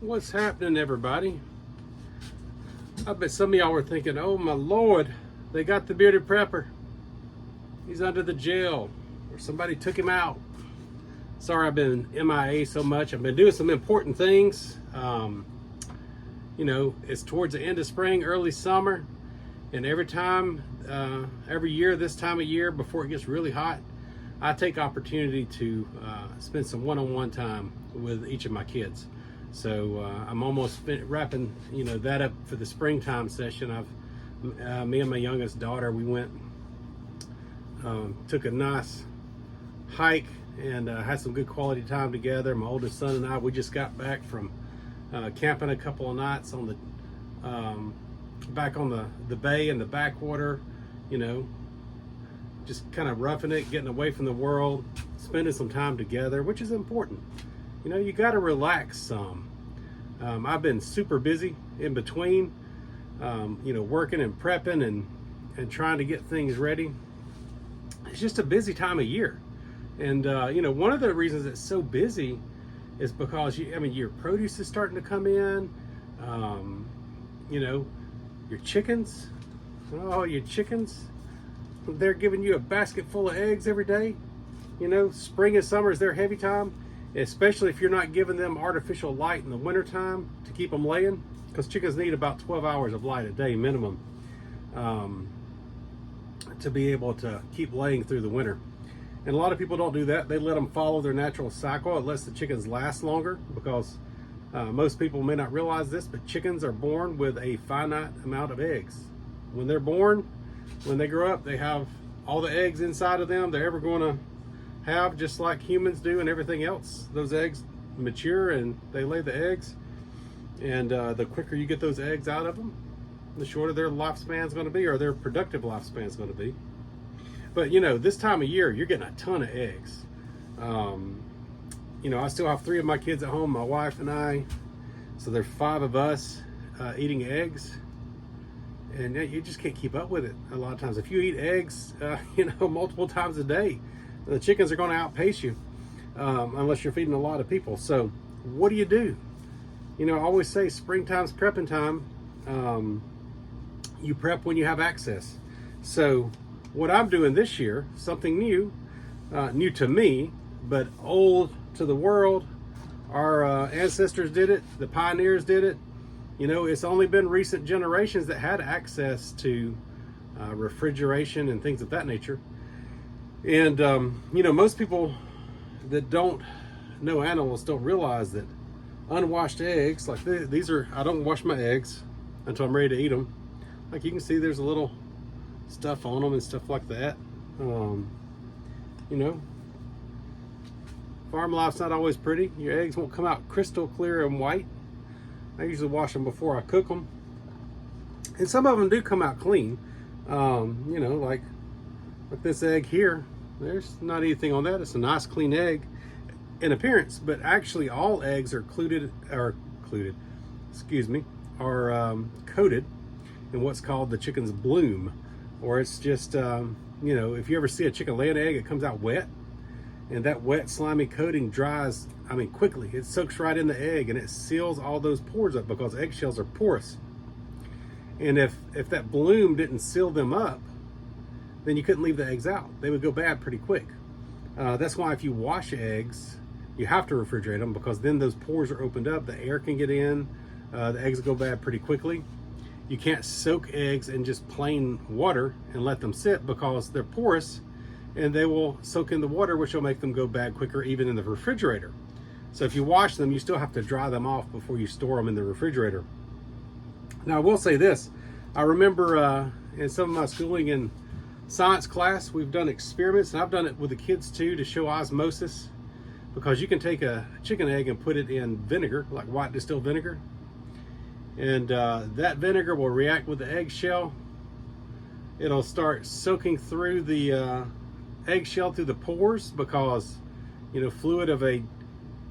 What's happening, everybody? I bet some of y'all were thinking, oh my Lord, they got the bearded prepper. He's under the jail, or somebody took him out. Sorry I've been MIA so much. I've been doing some important things. You know, it's towards the end of spring, early summer, and every year, this time of year, before it gets really hot, I take opportunity to spend some one-on-one time with each of my kids. So I'm almost wrapping, that up for the springtime session. Me and my youngest daughter, we went, took a nice hike and had some good quality time together. My oldest son and I, we just got back from camping a couple of nights on back on the bay and the backwater, just kind of roughing it, getting away from the world, spending some time together, which is important. You got to relax some. I've been super busy in between, working and prepping and trying to get things ready. It's just a busy time of year. And, one of the reasons it's so busy is because, your produce is starting to come in, your chickens, they're giving you a basket full of eggs every day. Spring and summer is their heavy time, especially if you're not giving them artificial light in the wintertime to keep them laying, because chickens need about 12 hours of light a day minimum to be able to keep laying through the winter. And a lot of people don't do that. They let them follow their natural cycle. It lets the chickens last longer, because most people may not realize this, but chickens are born with a finite amount of eggs. When they're born, when they grow up, they have all the eggs inside of them they're ever going to have, just like humans do and everything else. Those eggs mature and they lay the eggs. And the quicker you get those eggs out of them, the shorter their lifespan is going to be, or their productive lifespan is going to be. But this time of year, you're getting a ton of eggs. I still have 3 of my kids at home, my wife and I. So there's 5 of us eating eggs. And you just can't keep up with it a lot of times. If you eat eggs, multiple times a day, the chickens are going to outpace you unless you're feeding a lot of people. So what do? I always say springtime's prepping time. You prep when you have access. So what I'm doing this year, something new to me, but old to the world. Our ancestors did it. The pioneers did it. It's only been recent generations that had access to refrigeration and things of that nature. And, most people that don't know animals don't realize that unwashed eggs, like these are, I don't wash my eggs until I'm ready to eat them. Like you can see there's a little stuff on them and stuff like that. Farm life's not always pretty. Your eggs won't come out crystal clear and white. I usually wash them before I cook them. And some of them do come out clean. Like this egg here, there's not anything on that. It's a nice clean egg in appearance, but actually all eggs are coated in what's called the chicken's bloom. Or it's just, if you ever see a chicken lay an egg, it comes out wet. And that wet, slimy coating dries, quickly. It soaks right in the egg and it seals all those pores up, because eggshells are porous. And if that bloom didn't seal them up, then you couldn't leave the eggs out. They would go bad pretty quick. That's why if you wash eggs, you have to refrigerate them, because then those pores are opened up, the air can get in, the eggs go bad pretty quickly. You can't soak eggs in just plain water and let them sit, because they're porous and they will soak in the water, which will make them go bad quicker, even in the refrigerator. So if you wash them, you still have to dry them off before you store them in the refrigerator. Now I will say this, I remember in some of my schooling in science class, we've done experiments, and I've done it with the kids too, to show osmosis, because you can take a chicken egg and put it in vinegar, like white distilled vinegar. And that vinegar will react with the eggshell. It'll start soaking through the eggshell through the pores, because fluid of a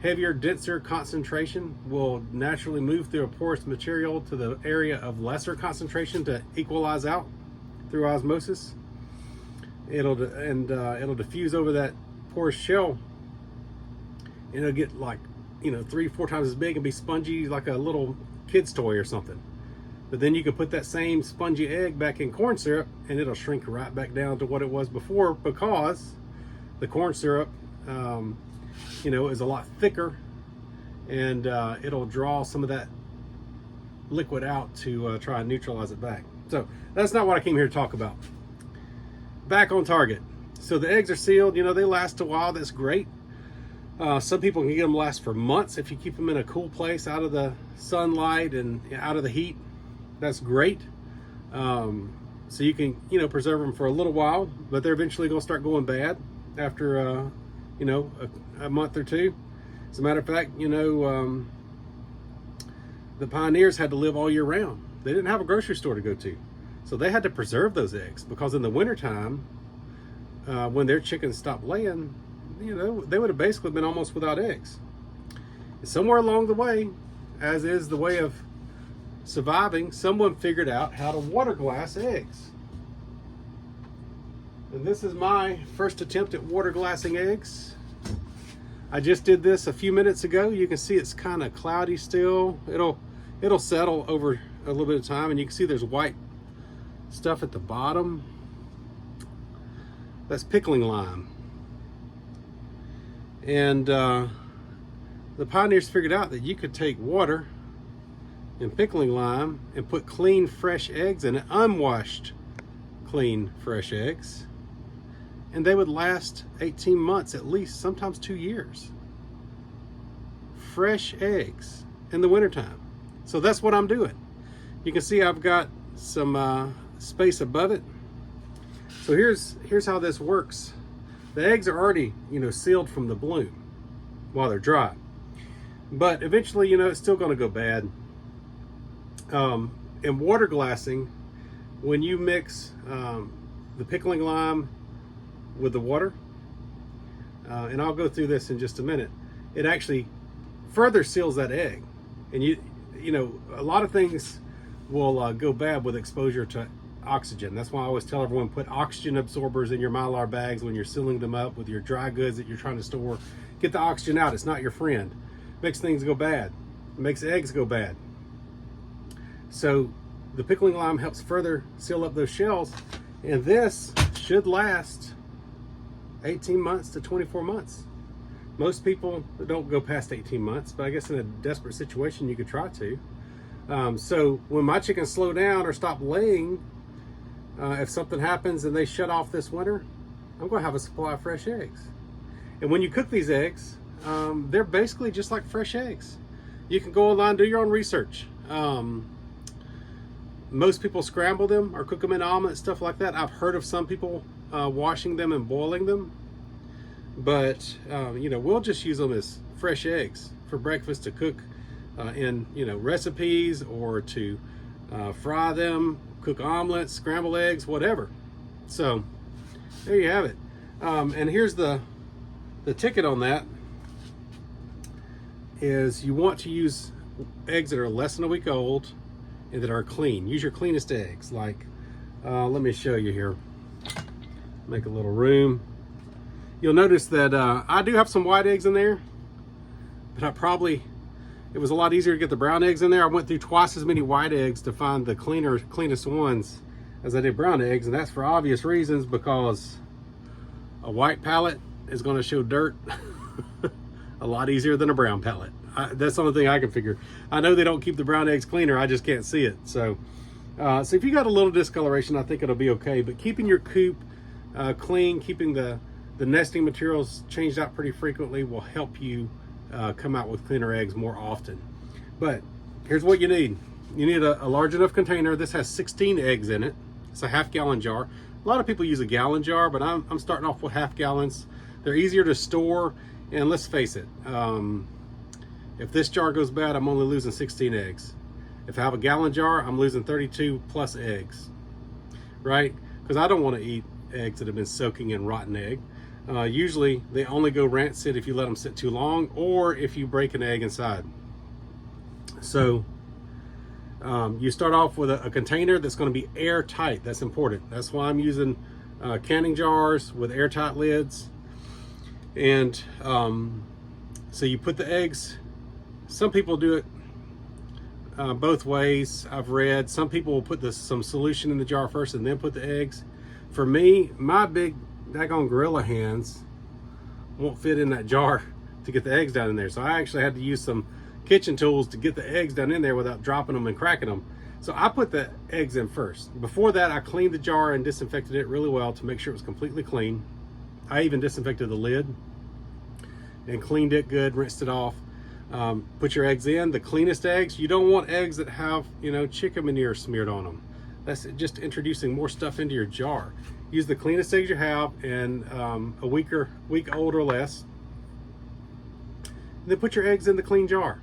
heavier, denser concentration will naturally move through a porous material to the area of lesser concentration to equalize out through osmosis. It'll diffuse over that porous shell, and it'll get like you know, 3-4 times as big and be spongy like a little kid's toy or something. But then you can put that same spongy egg back in corn syrup and it'll shrink right back down to what it was before, because the corn syrup, you know, is a lot thicker, and it'll draw some of that liquid out to try and neutralize it back. So that's not what I came here to talk about. Back on target. So the eggs are sealed, you know, they last a while. That's great. Some people can get them to last for months if you keep them in a cool place, out of the sunlight and out of the heat. That's great. So you can, you know, preserve them for a little while, but they're eventually going to start going bad after, you know, a month or two. As a matter of fact, you know, the pioneers had to live all year round. They didn't have a grocery store to go to. So they had to preserve those eggs, because in the wintertime, when their chickens stopped laying, you know, they would have basically been almost without eggs. Somewhere along the way, as is the way of surviving, someone figured out how to water glass eggs. And this is my first attempt at water glassing eggs. I just did this a few minutes ago. You can see it's kind of cloudy still. It'll settle over a little bit of time, and you can see there's white stuff at the bottom. That's pickling lime. And the pioneers figured out that you could take water and pickling lime and put clean, fresh eggs in it, unwashed, clean, fresh eggs, and they would last 18 months at least, sometimes 2 years. Fresh eggs in the wintertime. So that's what I'm doing. You can see I've got some space above it. So here's how this works. The eggs are already, you know, sealed from the bloom while they're dry, but eventually, you know, it's still going to go bad. In water glassing, when you mix the pickling lime with the water, and I'll go through this in just a minute, it actually further seals that egg. And you know, a lot of things will go bad with exposure to oxygen. That's why I always tell everyone, put oxygen absorbers in your Mylar bags when you're sealing them up with your dry goods that you're trying to store. Get the oxygen out. It's not your friend. Makes things go bad. It makes eggs go bad. So the pickling lime helps further seal up those shells, and this should last 18 months to 24 months. Most people don't go past 18 months, but I guess in a desperate situation you could try to. So when my chickens slow down or stop laying, if something happens and they shut off this winter, I'm going to have a supply of fresh eggs. And when you cook these eggs, they're basically just like fresh eggs. You can go online, do your own research. Most people scramble them or cook them in omelets, stuff like that. I've heard of some people washing them and boiling them, but you know, we'll just use them as fresh eggs for breakfast to cook in, you know, recipes, or to fry them, cook omelets, scramble eggs, whatever. So there you have it. And here's the ticket on that is you want to use eggs that are less than a week old and that are clean. Use your cleanest eggs. Like, let me show you here. Make a little room. You'll notice that I do have some white eggs in there, but it was a lot easier to get the brown eggs in there. I went through twice as many white eggs to find the cleanest ones as I did brown eggs, and that's for obvious reasons, because a white pallet is going to show dirt a lot easier than a brown pallet. That's the only thing I can figure. I know they don't keep the brown eggs cleaner, I just can't see it. So if you got a little discoloration, I think it'll be okay. But keeping your coop clean, keeping the nesting materials changed out pretty frequently will help you come out with cleaner eggs more often. But here's what you need. You need a large enough container. This has 16 eggs in it. It's a half-gallon jar. A lot of people use a gallon jar, but I'm starting off with half gallons. They're easier to store, and let's face it, if this jar goes bad, I'm only losing 16 eggs. If I have a gallon jar, I'm losing 32 plus eggs, right? Because I don't want to eat eggs that have been soaking in rotten egg. Usually they only go rancid if you let them sit too long, or if you break an egg inside. So you start off with a container that's going to be airtight. That's important. That's why I'm using canning jars with airtight lids. And so you put the eggs Some people do it both ways. I've read some people will put some solution in the jar first and then put the eggs. For me, my big daggone gorilla hands won't fit in that jar to get the eggs down in there. So I actually had to use some kitchen tools to get the eggs down in there without dropping them and cracking them. So I put the eggs in first. Before that, I cleaned the jar and disinfected it really well to make sure it was completely clean. I even disinfected the lid and cleaned it good, rinsed it off. Put your eggs in, the cleanest eggs. You don't want eggs that have, chicken manure smeared on them. That's just introducing more stuff into your jar. Use the cleanest eggs you have and a week old or less. And then put your eggs in the clean jar.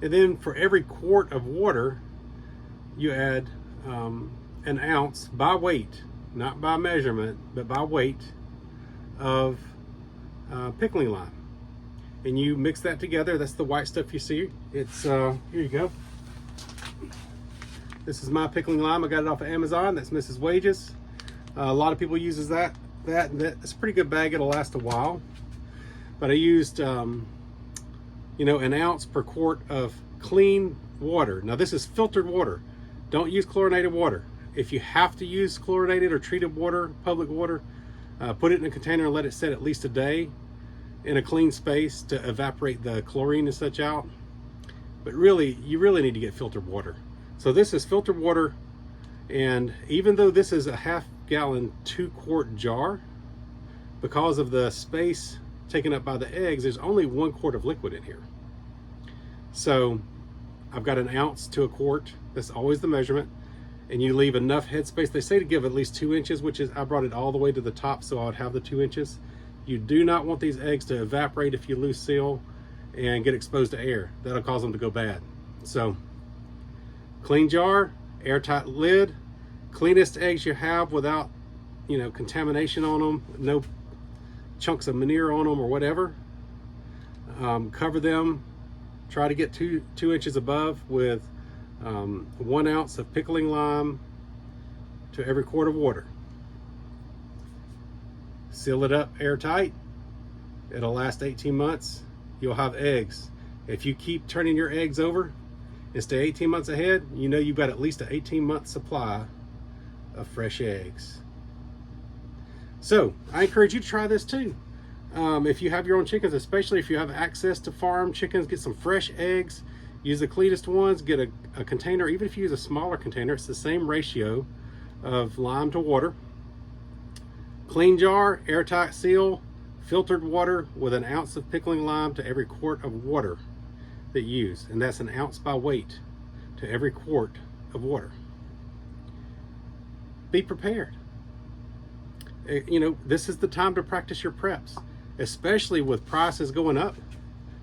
And then for every quart of water, you add an ounce by weight, not by measurement, but by weight of pickling lime. And you mix that together. That's the white stuff you see. It's here you go. This is my pickling lime. I got it off of Amazon. That's Mrs. Wages. A lot of people uses that. That's a pretty good bag. It'll last a while. But I used an ounce per quart of clean water. Now this is filtered water. Don't use chlorinated water. If you have to use chlorinated or treated water, public water, put it in a container and let it set at least a day in a clean space to evaporate the chlorine and such out. But really, you really need to get filtered water. So this is filtered water, and even though this is a half-gallon 2-quart jar, because of the space taken up by the eggs, there's only 1 quart of liquid in here. So I've got an ounce to a quart. That's always the measurement. And you leave enough headspace. They say to give at least 2 inches, which is, I brought it all the way to the top so I would have the 2 inches. You do not want these eggs to evaporate if you lose seal and get exposed to air. That'll cause them to go bad. So clean jar, airtight lid, cleanest eggs you have without, contamination on them, no chunks of manure on them or whatever. Cover them. Try to get two inches above with 1 ounce of pickling lime to every quart of water. Seal it up airtight. It'll last 18 months. You'll have eggs. If you keep turning your eggs over and stay 18 months ahead, you've got at least an 18-month supply of fresh eggs. So I encourage you to try this too. If you have your own chickens, especially if you have access to farm chickens, get some fresh eggs. Use the cleanest ones. Get a container. Even if you use a smaller container, it's the same ratio of lime to water. Clean jar, airtight seal, filtered water with an ounce of pickling lime to every quart of water that you use. And that's an ounce by weight to every quart of water. Be prepared. This is the time to practice your preps, especially with prices going up.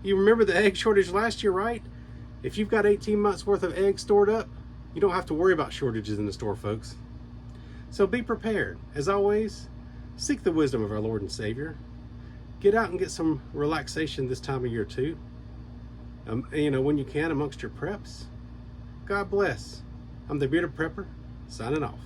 You remember the egg shortage last year, right? If you've got 18 months worth of eggs stored up, you don't have to worry about shortages in the store, folks. So be prepared. As always, seek the wisdom of our Lord and Savior. Get out and get some relaxation this time of year too. When you can amongst your preps. God bless. I'm the Bearded Prepper, signing off.